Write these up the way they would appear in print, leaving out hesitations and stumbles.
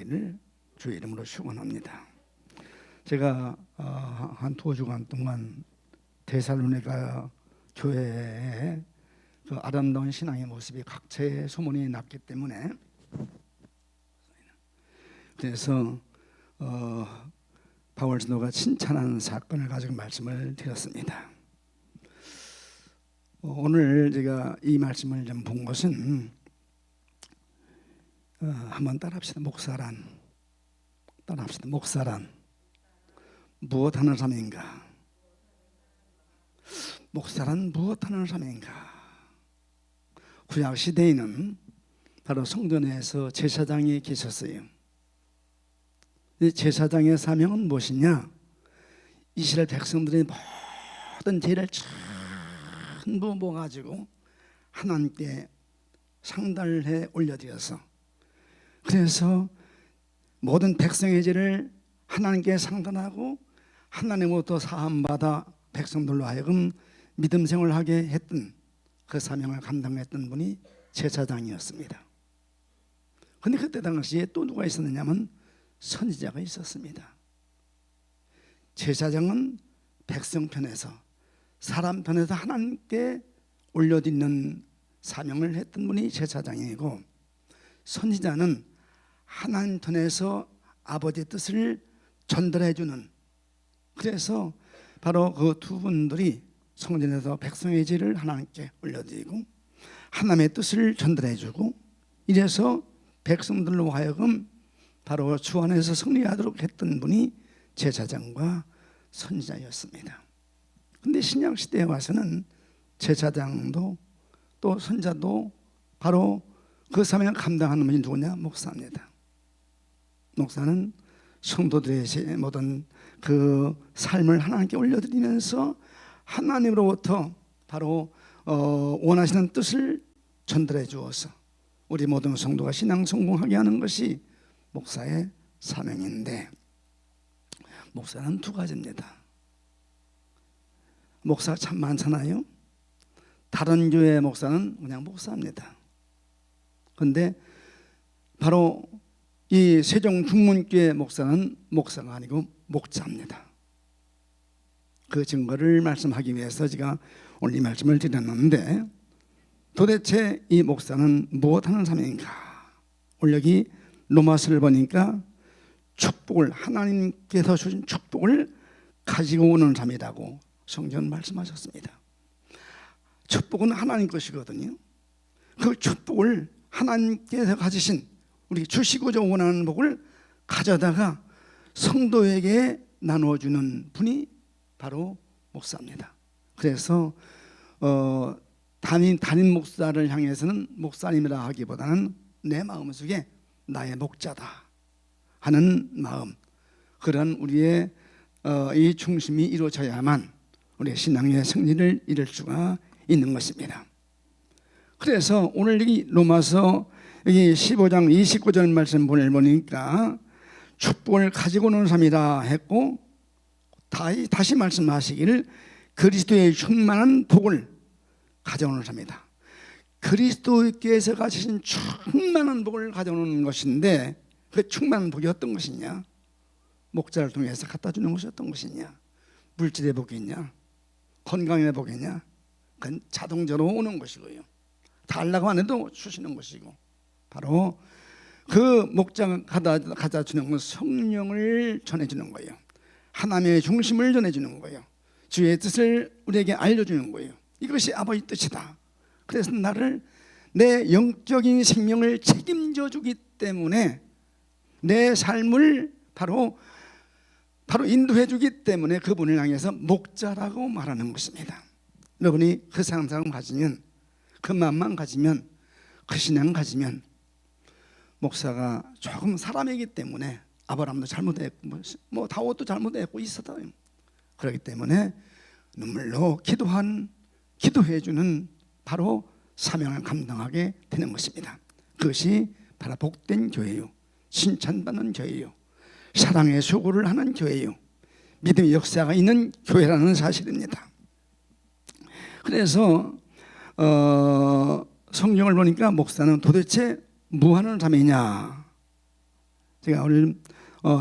되기를 주의 이름으로 축원합니다. 제가 한 2주간 동안 데살로니가 교회에 그 아름다운 신앙의 모습이 각처에 소문이 났기 때문에, 그래서 바울 사도가 칭찬한 사건을 가지고 말씀을 드렸습니다. 오늘 제가 이 말씀을 좀 본 것은 한번 따라합시다. 따라합시다. 목사란 무엇하는 사람인가? 목사란 무엇하는 사람인가? 구약 시대에는 바로 성전에서 제사장이 계셨어요. 이 제사장의 사명은 무엇이냐? 이스라엘 백성들의 모든 죄를 전부 모아가지고 하나님께 상달해 올려드려서, 그래서 모든 백성의 죄를 하나님께 상달하고 하나님으로부터 사함받아 백성들로 하여금 믿음 생활을 하게 했던 그 사명을 감당했던 분이 제사장이었습니다. 그런데 그때 당시에 또 누가 있었느냐면 선지자가 있었습니다. 제사장은 백성 편에서, 사람 편에서 하나님께 올려드리는 사명을 했던 분이 제사장이고, 선지자는 하나님 편에서 아버지의 뜻을 전달해주는, 그래서 바로 그 두 분들이 성전에서 백성의 죄를 하나님께 올려드리고 하나님의 뜻을 전달해주고, 이래서 백성들로 하여금 바로 주 안에서 승리하도록 했던 분이 제사장과 선지자였습니다. 그런데 신약시대에 와서는 제사장도 또 선지자도 바로 그 사명을 감당하는 분이 누구냐? 목사입니다. 목사는 성도들의 모든 그 삶을 하나님께 올려드리면서 하나님으로부터 바로 원하시는 뜻을 전달해 주어서 우리 모든 성도가 신앙 성공하게 하는 것이 목사의 사명인데, 목사는 두 가지입니다. 목사가 참 많잖아요. 다른 교회 목사는 그냥 목사입니다. 그런데 바로 이 세종중문교회 목사는 목사가 아니고 목자입니다. 그 증거를 말씀하기 위해서 제가 오늘 이 말씀을 드렸는데, 도대체 이 목사는 무엇하는 사람인가? 오늘 여기 로마서를 보니까 축복을, 하나님께서 주신 축복을 가지고 오는 사람이라고 성경은 말씀하셨습니다. 축복은 하나님 것이거든요. 그 축복을 하나님께서 가지신, 우리 주시고자 원하는 복을 가져다가 성도에게 나눠주는 분이 바로 목사입니다. 그래서 담임 목사를 향해서는 목사님이라 하기보다는 내 마음속에 나의 목자다 하는 마음, 그런 우리의 이 중심이 이루어져야만 우리의 신앙의 승리를 이룰 수가 있는 것입니다. 그래서 오늘 여기 로마서 여기 15장 29절 말씀 보니까 축복을 가지고 오는 사람이라 했고, 다시 말씀하시기를 그리스도의 충만한 복을 가져오는 사람이다. 그리스도께서 가지신 충만한 복을 가져오는 것인데, 그 충만한 복이 어떤 것이냐? 목자를 통해서 갖다 주는 것이 어떤 것이냐? 물질의 복이냐? 건강의 복이냐? 그건 자동적으로 오는 것이고요. 달라고 안 해도 주시는 것이고, 바로 그 목자가 갖다 주는 건 성령을 전해주는 거예요. 하나님의 중심을 전해주는 거예요. 주의 뜻을 우리에게 알려주는 거예요. 이것이 아버지 뜻이다. 그래서 나를, 내 영적인 생명을 책임져 주기 때문에, 내 삶을 바로 인도해 주기 때문에 그분을 향해서 목자라고 말하는 것입니다. 여러분이 그 상상을 가지면, 그 마음만 가지면, 그 신앙을 가지면, 목사가 조금 사람이기 때문에 아브라함도 잘못했고 뭐 다윗도 잘못했고 있었다. 그렇기 때문에 눈물로 기도해 주는 바로 사명을 감당하게 되는 것입니다. 그것이 바로 복된 교회요, 칭찬받는 교회요, 사랑의 수고를 하는 교회요, 믿음의 역사가 있는 교회라는 사실입니다. 그래서 성경을 보니까 목사는 도대체 뭐 하는 사람이냐? 제가 오늘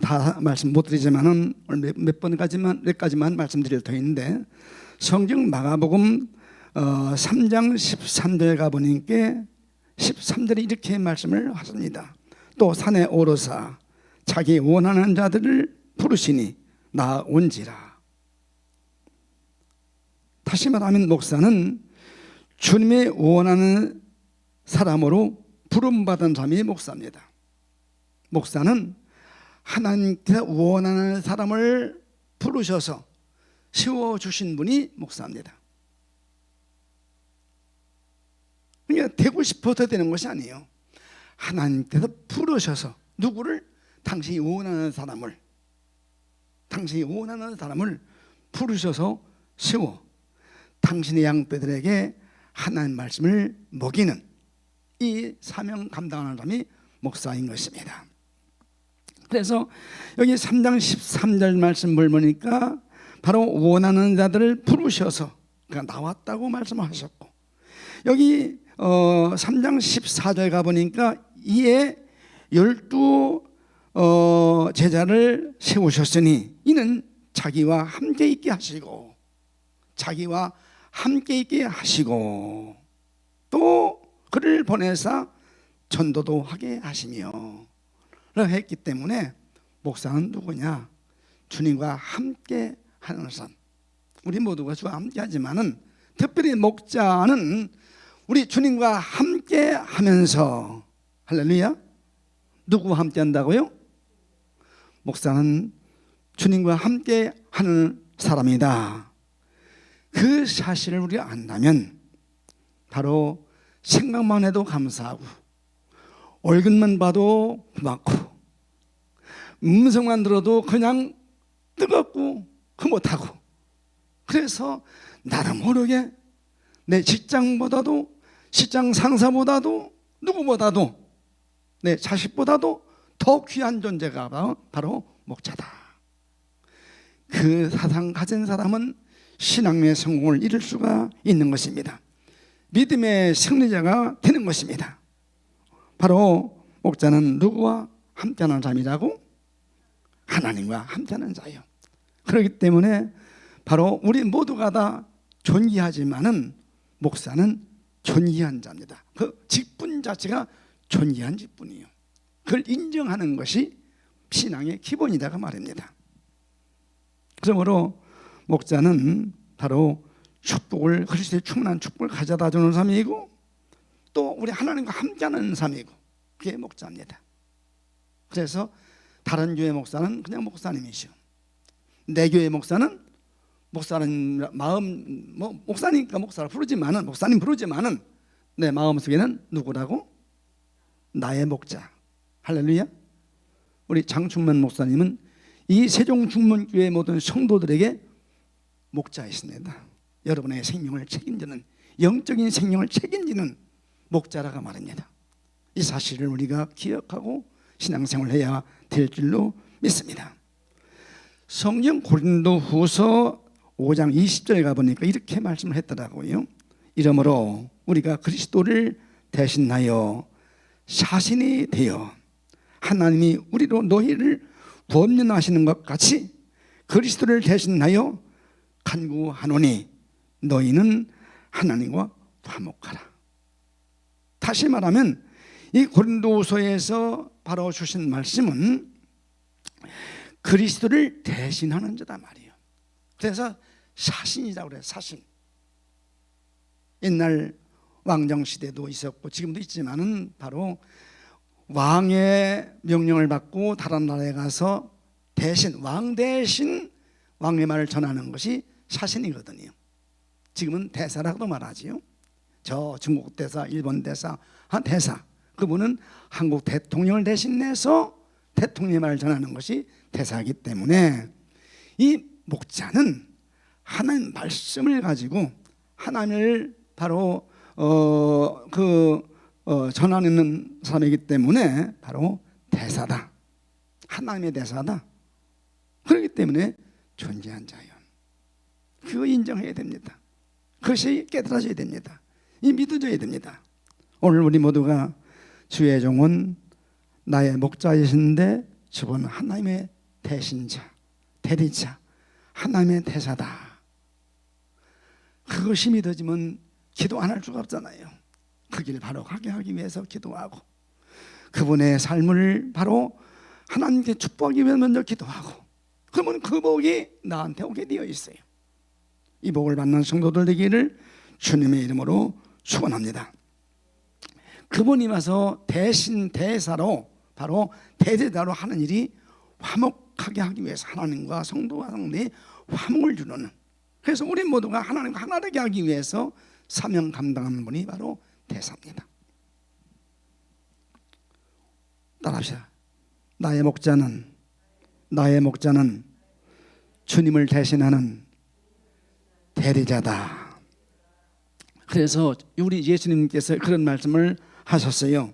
다 말씀 못 드리지만은 오늘 몇 가지만 말씀드릴 터인데, 성경 마가복음 3장 13절 가보니까 13절에 이렇게 말씀을 하십니다. 또 산에 오르사 자기 원하는 자들을 부르시니 나온지라. 다시 말하면 목사는 주님의 원하는 사람으로 부름받은 사람이 목사입니다. 목사는 하나님께서 원하는 사람을 부르셔서 세워주신 분이 목사입니다. 그러니까 되고 싶어서 되는 것이 아니에요. 하나님께서 부르셔서 누구를? 당신이 원하는 사람을 부르셔서 세워 당신의 양떼들에게 하나님 말씀을 먹이는 이 사명 감당하는 사람이 목사인 것입니다. 그래서 여기 3장 13절 말씀을 보니까 바로 원하는 자들을 부르셔서 그러니까 나왔다고 말씀하셨고, 여기 3장 14절 가보니까 이에 12 제자를 세우셨으니 이는 자기와 함께 있게 하시고 또 그를 보내사 전도도 하게 하시며 했기 때문에 목사는 누구냐? 주님과 함께 하는 사람. 우리 모두가 주와 함께 하지만은 특별히 목자는 우리 주님과 함께 하면서, 할렐루야, 누구와 함께 한다고요? 목사는 주님과 함께 하는 사람이다. 그 사실을 우리가 안다면 바로 생각만 해도 감사하고 얼굴만 봐도 고맙고 음성만 들어도 그냥 뜨겁고 흐뭇하고, 그래서 나도 모르게 내 직장보다도, 직장 상사보다도, 누구보다도, 내 자식보다도 더 귀한 존재가 바로 목자다. 그 사상 가진 사람은 신앙의 성공을 이룰 수가 있는 것입니다. 믿음의 승리자가 되는 것입니다. 바로 목자는 누구와 함께하는 자이라고? 하나님과 함께하는 자예요. 그렇기 때문에 바로 우리 모두가 다 존귀하지만은 목사는 존귀한 자입니다. 그 직분 자체가 존귀한 직분이에요. 그걸 인정하는 것이 신앙의 기본이다가 말입니다. 그러므로 목자는 바로 축복을, 그리스도의 충만한 축복을 가져다 주는 사람이고 또 우리 하나님과 함께하는 사람이고, 그게 목자입니다. 그래서 다른 교회 목사는 그냥 목사님이시오. 내 교회 목사는 목사는 마음, 목사니까 목사를 부르지만은, 목사님 부르지만은 내 마음속에는 누구라고? 나의 목자. 할렐루야. 우리 장충만 목사님은 이 세종중문교회 모든 성도들에게 목자이십니다. 여러분의 생명을 책임지는, 영적인 생명을 책임지는 목자라가 말입니다. 이 사실을 우리가 기억하고 신앙생활을 해야 될 줄로 믿습니다. 성경 고린도후서 5장 20절에 가보니까 이렇게 말씀을 했더라고요. 이러므로 우리가 그리스도를 대신하여 사신이 되어 하나님이 우리로 너희를 권면하시는 것 같이 그리스도를 대신하여 간구하노니 너희는 하나님과 화목하라. 다시 말하면 이 고린도후서에서 바로 주신 말씀은 그리스도를 대신하는 자다 말이에요. 그래서 사신이라고 그래요. 사신. 옛날 왕정시대도 있었고 지금도 있지만은 바로 왕의 명령을 받고 다른 나라에 가서 대신, 왕 대신 왕의 말을 전하는 것이 사신이거든요. 지금은 대사라고도 말하지요. 저 중국 대사, 일본 대사, 대사, 그분은 한국 대통령을 대신해서 대통령의 말을 전하는 것이 대사이기 때문에 이 목자는 하나님 말씀을 가지고 하나님을 바로 전하는 사람이기 때문에 바로 대사다. 하나님의 대사다. 그렇기 때문에 존재한 자예요. 그거 인정해야 됩니다. 그것이 깨달아져야 됩니다. 이 믿어져야 됩니다. 오늘 우리 모두가 주의 종은 나의 목자이신데 저분 하나님의 대신자, 대리자, 하나님의 대사다. 그것이 믿어지면 기도 안 할 수가 없잖아요. 그 길 바로 가게 하기 위해서 기도하고, 그분의 삶을 바로 하나님께 축복하기 위해서 먼저 기도하고, 그러면 그 복이 나한테 오게 되어 있어요. 이 복을 받는 성도들 되기를 주님의 이름으로 축원합니다. 그분이 와서 대신 대사로, 바로 대제자로 하는 일이 화목하게 하기 위해서 하나님과 성도와 성도의 화목을 주는, 그래서 우리 모두가 하나님과 하나 되게 하기 위해서 사명 감당하는 분이 바로 대사입니다. 따라합시다. 나의 목자는 주님을 대신하는 대리자다. 그래서 우리 예수님께서 그런 말씀을 하셨어요.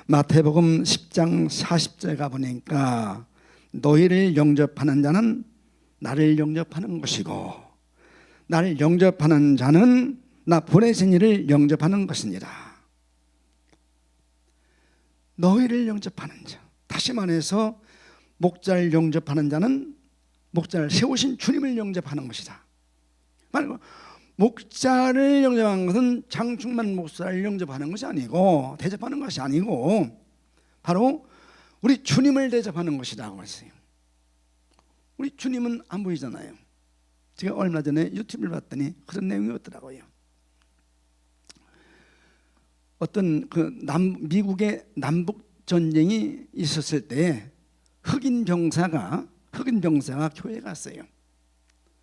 마태복음 10장 40절에 가보니까 너희를 영접하는 자는 나를 영접하는 것이고, 나를 영접하는 자는 나 보내신 이를 영접하는 것이니라. 너희를 영접하는 자, 다시 말해서 목자를 영접하는 자는 목자를 세우신 주님을 영접하는 것이다. 말고 목자를 영접하는 것은 장충만 목사를 영접하는 것이 아니고, 대접하는 것이 아니고, 바로 우리 주님을 대접하는 것이라고 했어요. 우리 주님은 안 보이잖아요. 제가 얼마 전에 유튜브를 봤더니 그런 내용이 없더라고요. 어떤 미국의 남북 전쟁이 있었을 때 흑인 병사가 교회에 갔어요.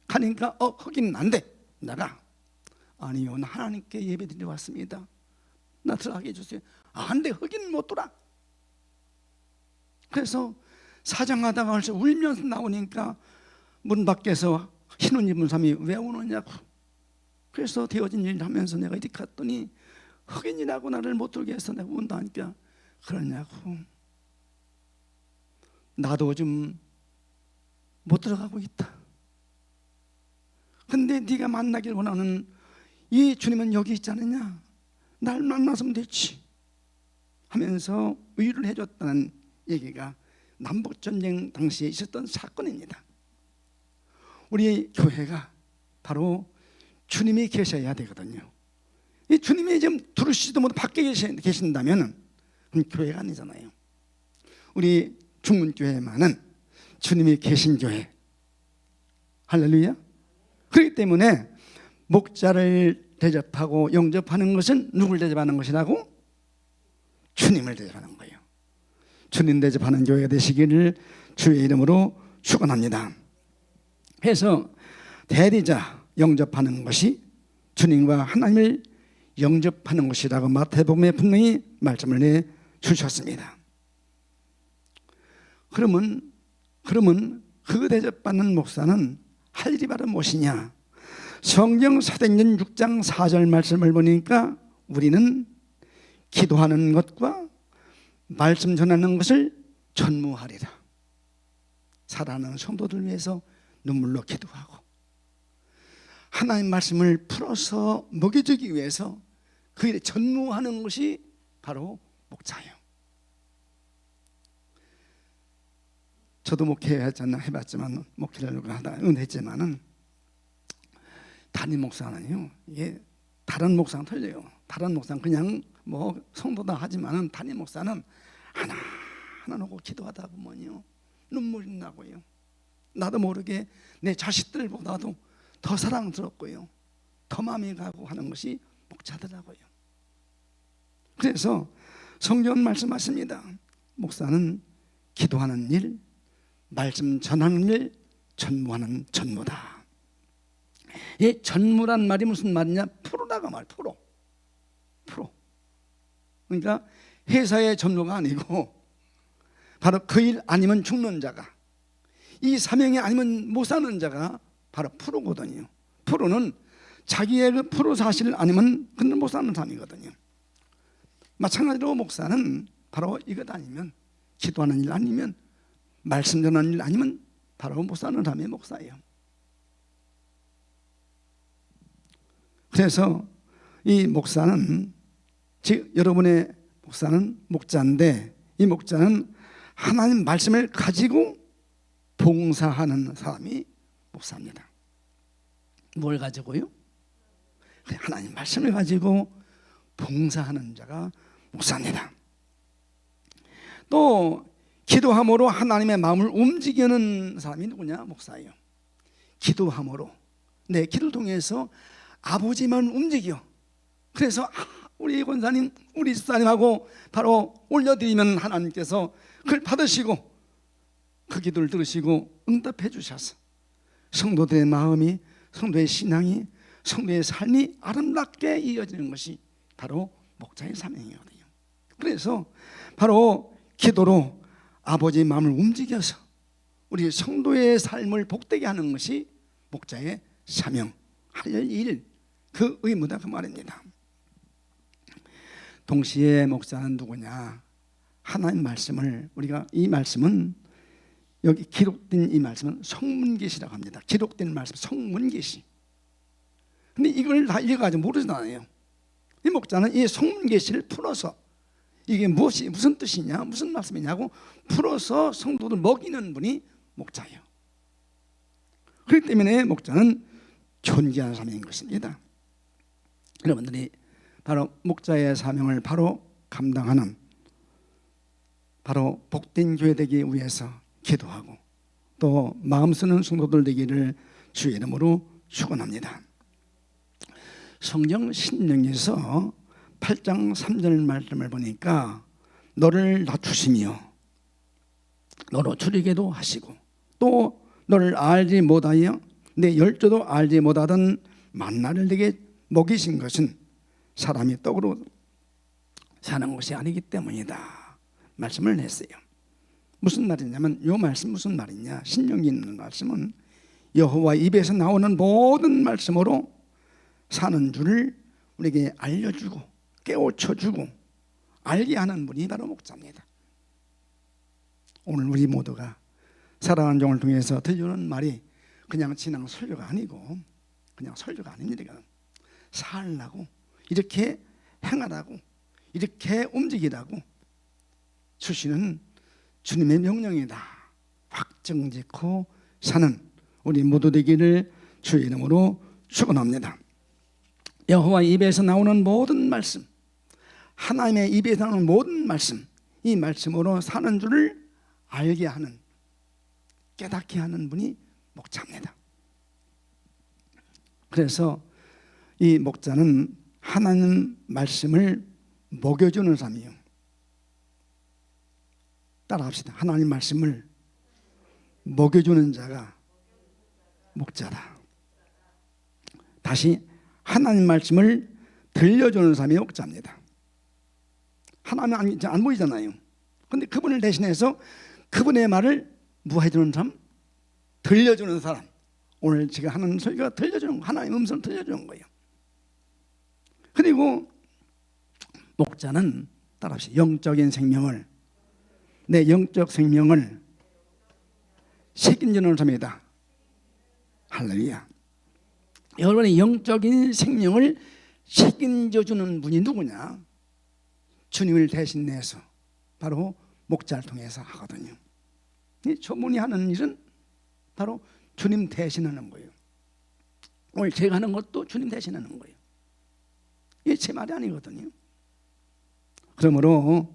가니까 흑인은 안 돼, 나가. 아니요, 나 하나님께 예배드리러 왔습니다. 나 들어가게 해주세요. 안 돼, 흑인은 못 돌아. 그래서 사정하다가 벌써 울면서 나오니까 문 밖에서 흰 옷 입은 사람이 왜 오느냐고. 그래서 되어진 일을 하면서 내가 이렇게 갔더니 흑인이라고 나를 못 들게 해서 내가 운다니까 그러냐고. 나도 좀 못 들어가고 있다. 근데 네가 만나길 원하는 이 주님은 여기 있지 않느냐, 날 만났으면 됐지 하면서 위로를 해줬다는 얘기가 남북전쟁 당시에 있었던 사건입니다. 우리 교회가 바로 주님이 계셔야 되거든요. 이 주님이 지금 들으시지도 못하고 밖에 계신다면 교회가 아니잖아요. 우리 중문교회만은 주님이 계신 교회. 할렐루야. 그렇기 때문에 목자를 대접하고 영접하는 것은 누굴 대접하는 것이라고? 주님을 대접하는 거예요. 주님 대접하는 교회가 되시기를 주의 이름으로 축원합니다. 그래서 대리자 영접하는 것이 주님과 하나님을 영접하는 것이라고 마태복음에 분명히 말씀을 내 주셨습니다. 그러면 그 대접받는 목사는 할 일이 바로 무엇이냐? 성경 사도행전 6장 4절 말씀을 보니까 우리는 기도하는 것과 말씀 전하는 것을 전무하리라. 살아가는 성도들 위해서 눈물로 기도하고 하나님 말씀을 풀어서 먹여주기 위해서 그 일에 전무하는 것이 바로 목자예요. 저도 해봤지만 목회를 하다 은했지만은 담임 목사는요, 이게 다른 목사는 틀려요. 다른 목사는 그냥 뭐 성도다 하지만은 담임 목사는 하나 놓고 기도하다 보면요 눈물이 나고요. 나도 모르게 내 자식들보다도 더 사랑스럽고요, 더 마음이 가고 하는 것이 목자더라고요. 그래서 성경은 말씀하십니다. 목사는 기도하는 일, 말씀 전하는 일, 전무하는 전무다. 이 전무란 말이 무슨 말이냐? 프로다가 말, 프로. 그러니까 회사의 전무가 아니고 바로 그 일 아니면 죽는 자가, 이 사명이 아니면 못 사는 자가 바로 프로거든요. 프로는 자기의 그 프로 사실 아니면 그는 못 사는 사람이거든요. 마찬가지로 목사는 바로 이것 아니면, 기도하는 일 아니면, 말씀 전하는 일 아니면 바로 못 사는 사람이 목사예요. 그래서 이 목사는, 즉 여러분의 목사는 목자인데, 이 목자는 하나님 말씀을 가지고 봉사하는 사람이 목사입니다. 뭘 가지고요? 하나님 말씀을 가지고 봉사하는 자가 목사입니다. 또 기도함으로 하나님의 마음을 움직이는 사람이 누구냐? 목사예요. 기도함으로 내 기도를 통해서 아버지만 움직여. 그래서 우리 권사님, 우리 집사님하고 바로 올려드리면 하나님께서 그걸 받으시고 그 기도를 들으시고 응답해 주셔서 성도들의 마음이, 성도의 신앙이, 성도의 삶이 아름답게 이어지는 것이 바로 목자의 사명이거든요. 그래서 바로 기도로 아버지의 마음을 움직여서 우리 성도의 삶을 복되게 하는 것이 목자의 사명, 할 일, 그 의무다, 그 말입니다. 동시에 목사는 누구냐? 하나님 말씀을, 우리가 이 말씀은 여기 기록된 이 말씀은 성문계시라고 합니다. 기록된 말씀, 성문계시. 근데 이걸 다 읽어가지고 모르잖아요. 이 목자는 이 성문계시를 풀어서 이게 무슨 뜻이냐, 무슨 말씀이냐고 풀어서 성도들 먹이는 분이 목자예요. 그렇기 때문에 목자는 존귀한 사명인 것입니다. 여러분들이 바로 목자의 사명을 바로 감당하는, 바로 복된 교회 되기 위해서 기도하고 또 마음 쓰는 성도들 되기를 주의 이름으로 축원합니다. 성경 신명기서 8장 3절 말씀을 보니까 너를 낮추시며 너로 줄이게도 하시고 또 너를 알지 못하여 내 열조도 알지 못하던 만나를 내게 먹이신 것은 사람이 떡으로 사는 것이 아니기 때문이다 말씀을 했어요. 무슨 말이냐면, 이 말씀 무슨 말이냐, 신명기 있는 말씀은 여호와 입에서 나오는 모든 말씀으로 사는 줄을 우리에게 알려주고 깨우쳐주고 알게 하는 분이 바로 목자입니다. 오늘 우리 모두가 살아가는 종을 통해서 들려오는 말이 그냥 지나간 설교가 아니고, 그냥 설교가 아닙니다. 살라고, 이렇게 행하라고, 이렇게 움직이라고 주시는 주님의 명령이다. 확정짓고 사는 우리 모두 되기를 주의 이름으로 축원합니다. 여호와 입에서 나오는 모든 말씀, 하나님의 입에서 나오는 모든 말씀, 이 말씀으로 사는 줄을 알게 하는, 깨닫게 하는 분이 목자입니다. 그래서 이 목자는 하나님 말씀을 먹여주는 사람이에요. 따라합시다. 하나님 말씀을 먹여주는 자가 목자다. 다시, 하나님 말씀을 들려주는 사람이 목자입니다. 하나님은 안 보이잖아요. 그런데 그분을 대신해서 그분의 말을 뭐 해주는 사람? 들려주는 사람. 오늘 제가 하는 설교가 들려주는 거, 하나님의 음성을 들려주는 거예요. 그리고 목자는 따라합시다. 영적인 생명을, 내 영적 생명을 책임지는 사람이다. 할렐루야. 여러분의 영적인 생명을 책임져 주는 분이 누구냐? 주님을 대신해서 바로 목자를 통해서 하거든요. 저분이 하는 일은 바로 주님 대신하는 거예요. 오늘 제가 하는 것도 주님 대신하는 거예요. 이게 제 말이 아니거든요. 그러므로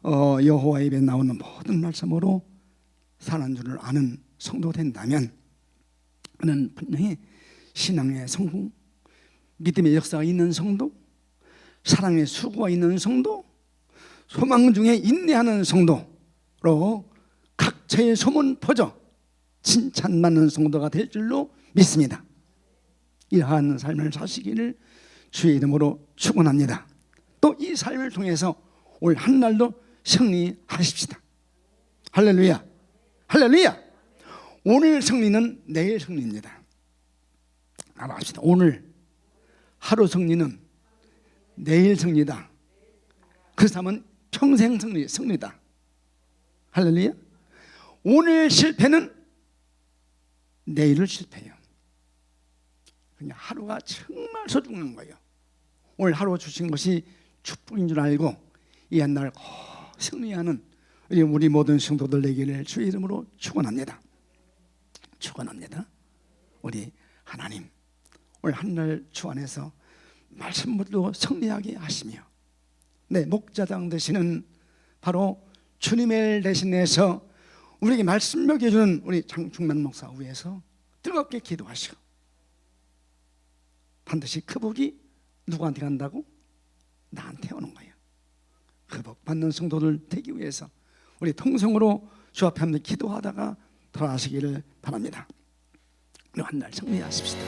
여호와 입에 나오는 모든 말씀으로 사는 줄을 아는 성도 된다면 그는 분명히 신앙의 성공, 믿음의 역사가 있는 성도, 사랑의 수고가 있는 성도, 소망 중에 인내하는 성도로 각처에 소문 퍼져 칭찬받는 성도가 될 줄로 믿습니다. 이러한 삶을 사시기를 주의 이름으로 축원합니다. 또 이 삶을 통해서 올 한 날도 승리하십시다. 할렐루야, 할렐루야. 오늘 승리는 내일 승리입니다. 알아봅시다. 오늘 하루 승리는 내일 승리다. 그 삶은 평생 승리다. 할렐루야. 오늘 실패는 내일을 실패해요. 그냥 하루가 정말 소중한 거예요. 오늘 하루 주신 것이 축복인 줄 알고 이 한 날 승리하는 우리 모든 성도들 되기를 주의 이름으로 축원합니다. 축원합니다. 우리 하나님 오늘 한날 주 안에서 말씀으로 승리하게 하시며 내 목자장 되시는 바로 주님을 대신해서 우리에게 말씀 먹여주는 우리 장충만 목사 위해서 뜨겁게 기도하시고 반드시 그 복이 누구한테 간다고? 나한테 오는 거예요. 그 복 받는 성도들 되기 위해서 우리 통성으로 주 앞에 함께 기도하다가 돌아가시기를 바랍니다. 우리 한 날 승리하십시다.